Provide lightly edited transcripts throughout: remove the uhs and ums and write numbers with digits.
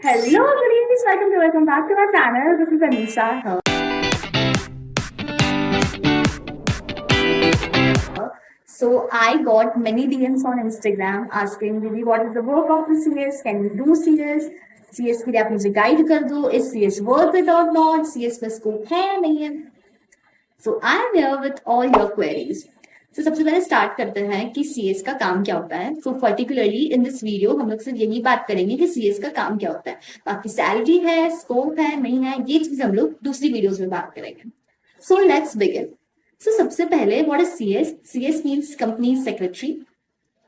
Hello, good evening. Welcome back to our channel. This is Anisha here. So I got many DMs on Instagram asking Didi, what is the work of the CS? Can we do CS? CS के लिए आप मुझे guide कर दो. Is CS worth it or not? CS में scope है या नहीं है? So I am here with all your queries. तो सबसे पहले स्टार्ट करते हैं कि सीएस का काम क्या होता है. So particularly in this video हम लोग सिर्फ यही बात करेंगे कि सीएस का काम क्या होता है. बाकी सैलरी है, स्कोप है, नहीं है, ये चीज हम लोग दूसरी वीडियोस में बात करेंगे. So let's begin. सो सबसे पहले what is CS? CS means company secretary.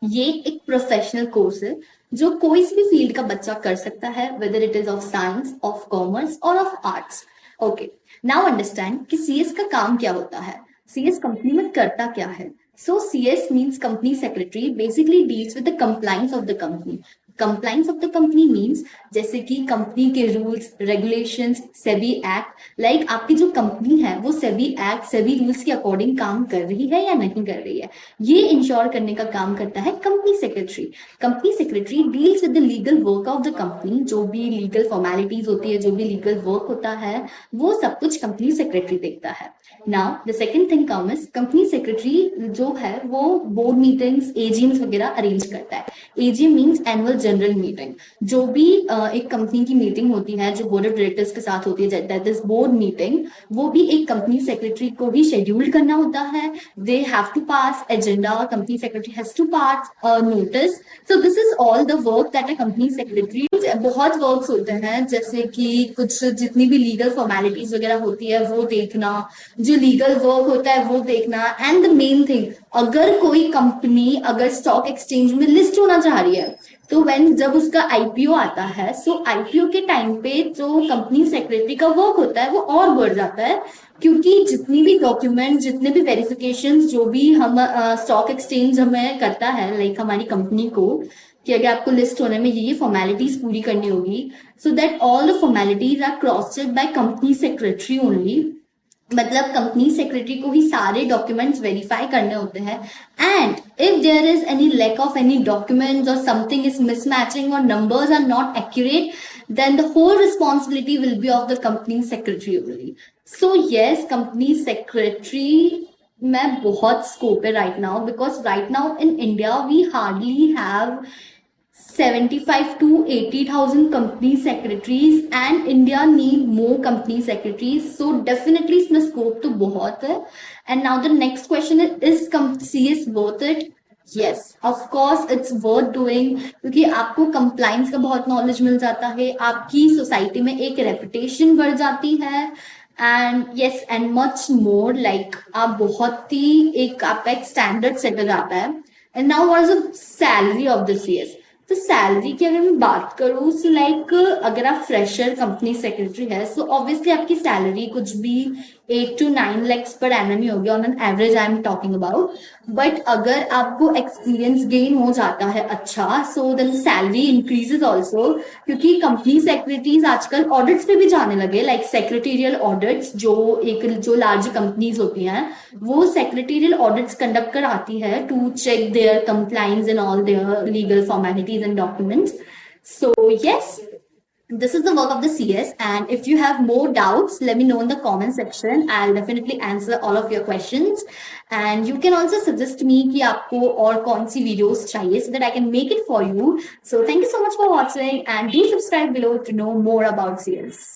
ये एक प्रोफेशनल कोर्स है जो कोई भी फील्ड का बच्चा कर सकता है, whether it is of science, of commerce और of arts. Okay, now understand कि सीएस का काम क्या होता है. सीएस कंपनी में करता क्या है. So CS means company secretary basically deals with the compliance of the company. Compliance of the company means जैसे कि कंपनी के rules, regulations, SEBI act. Like आपकी जो कंपनी है वो सेबी एक्ट, सेबी रूल्स के अकॉर्डिंग काम कर रही है या नहीं कर रही है, ये इंश्योर करने का काम करता है company secretary. Company secretary deals with the legal work of the company. जो भी लीगल फॉर्मेलिटीज होती है, जो भी लीगल वर्क होता है, वो सब कुछ कंपनी सेक्रेटरी देखता है. Now the second thing comes, company secretary जो है वो बोर्ड मीटिंग्स, एजीएम्स वगैरह अरेंज करता है. AGM means annual general meeting. जो भी एक कंपनी की मीटिंग होती है जो बोर्ड ऑफ डायरेक्टर्स के साथ होती है, दैट इज बोर्ड मीटिंग, वो भी एक कंपनी सेक्रेटरी को ही शेड्यूल करना होता है. They have to pass agenda, company secretary has to pass notice. So this is all the work that a company secretary. बहुत वर्क्स होते हैं जैसे कि कुछ जितनी भी लीगल फॉर्मेलिटीज वगैरह होती है वो देखना, जो लीगल वर्क होता है वो देखना. एंड द मेन थिंग, अगर कोई कंपनी अगर स्टॉक एक्सचेंज में लिस्ट होना चाह रही है तो जब उसका आईपीओ आता है, सो आईपीओ के टाइम पे जो कंपनी सेक्रेटरी का वर्क होता है वो और बढ़ जाता है. क्योंकि जितनी भी डॉक्यूमेंट, जितने भी वेरिफिकेशन जो भी हम स्टॉक एक्सचेंज हमें करता है, लाइक हमारी कंपनी को, कि अगर आपको लिस्ट होने में ये फॉर्मेलिटीज पूरी करनी होगी, so that all the formalities are cross check by company secretary only. मतलब कंपनी सेक्रेटरी को ही सारे डॉक्यूमेंट्स वेरीफाई करने होते हैं. And if there is any lack of any documents और समथिंग इज मिसमैचिंग और numbers are not accurate, then the whole responsibility will be of the company secretary only. So yes, company secretary में बहुत scope है right now, because right now in India we hardly have 75 to 80,000 company secretaries and India need more company secretaries. So definitely इसमें scope तो बहुत है. And now the next question is CS worth it? Yes, of course it's worth doing, क्योंकि आपको compliance का बहुत knowledge मिल जाता है, आपकी सोसाइटी में एक reputation बढ़ जाती है. And yes, and much more, like आप बहुत ही एक आपका एक standard सेट हो जाता है. And now what is the salary of the CS? तो सैलरी की अगर मैं बात करूँ, सो लाइक अगर आप फ्रेशर कंपनी सेक्रेटरी है, सो ऑब्वियसली आपकी सैलरी कुछ भी 8 to 9 lakhs पर एनम ही होगी on an average, I am talking about. But अगर आपको एक्सपीरियंस गेन हो जाता है अच्छा, so then salary increases also. क्योंकि कंपनी सेक्रेटरीज आजकल ऑडिट्स पे भी जाने लगे, लाइक सेक्रेटेरियल ऑडिट्स. जो लार्ज कंपनीज होती हैं वो सेक्रेटेरियल ऑडिट्स कंडक्ट कराती है to check their compliance in all their legal formalities and documents. So yes, this is the work of the CS, and if you have more doubts, let me know in the comment section. I'll definitely answer all of your questions, and you can also suggest me कि आपको और कौन सी videos चाहिए, so that I can make it for you. So thank you so much for watching, and do subscribe below to know more about CS.